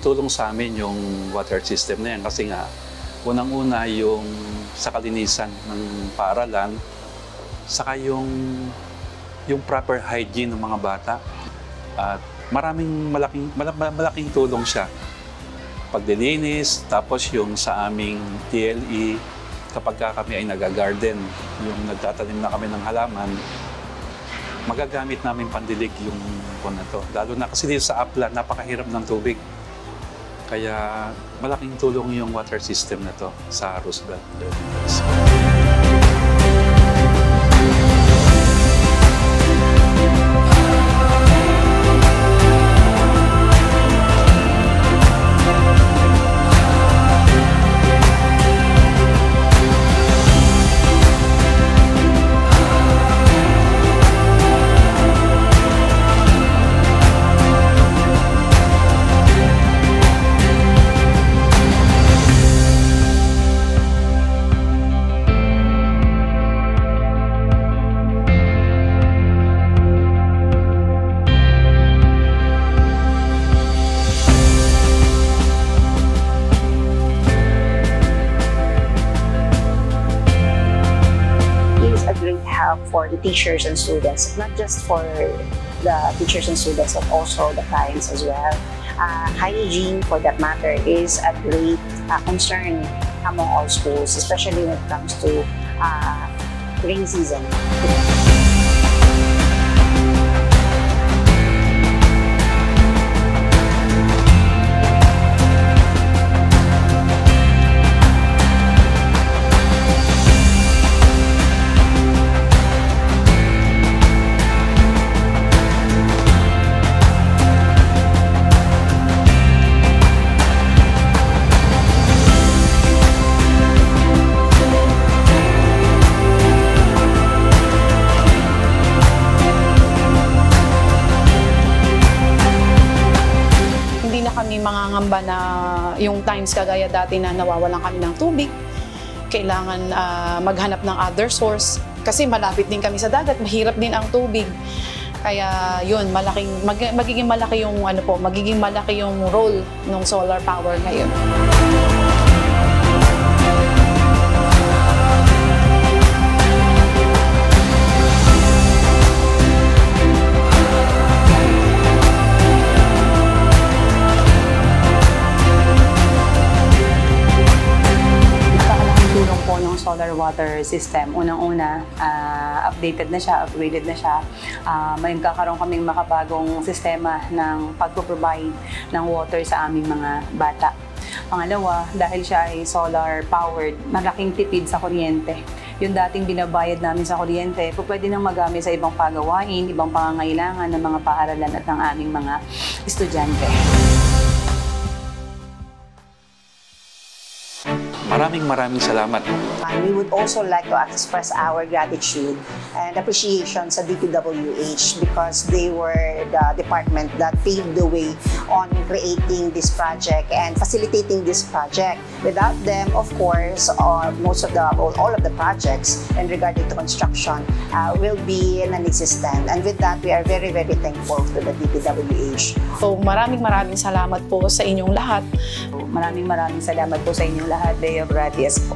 tulong sa amin yung water system na yan kasi nga, unang-una yung sa kalinisan ng paaralan, saka yung proper hygiene ng mga bata. At malaking tulong siya. Pagdilinis, tapos yung sa aming TLE, kapag kami ay nag-garden, yung nagtatanim na kami ng halaman, magagamit namin pandilig yung na to. Lalo na kasi dito sa Apla, napakahirap ng tubig. Kaya malaking tulong yung water system na to sa Roosevelt. For the teachers and students, not just for the teachers and students, but also the clients as well. Hygiene, for that matter, is a great concern among all schools, especially when it comes to rain season. Kami mangangamba na yung times kagaya dati na nawawalan kami ng tubig, kailangan maghanap ng other source kasi malapit din kami sa dagat, mahirap din ang tubig. Kaya yun, magiging malaki yung role ng solar power ngayon. Solar water system. Unang-una, updated na siya, upgraded na siya. May kakaroon kaming makabagong sistema ng pagpo-provide ng water sa aming mga bata. Pangalawa, dahil siya ay solar powered, malaking tipid sa kuryente. Yung dating binabayad namin sa kuryente, pwede nang magamit sa ibang pagawain, ibang pangangailangan ng mga paaralan at ng aming mga estudyante. Maraming salamat. We would also like to express our gratitude and appreciation sa DPWH because they were the department that paved the way on creating this project and facilitating this project. Without them, of course, all of the projects in regarding to construction will be non-existent. And with that, we are very thankful to the DPWH. So maraming salamat po sa inyong lahat. Maraming salamat po sa inyong lahat. Deo gratias po.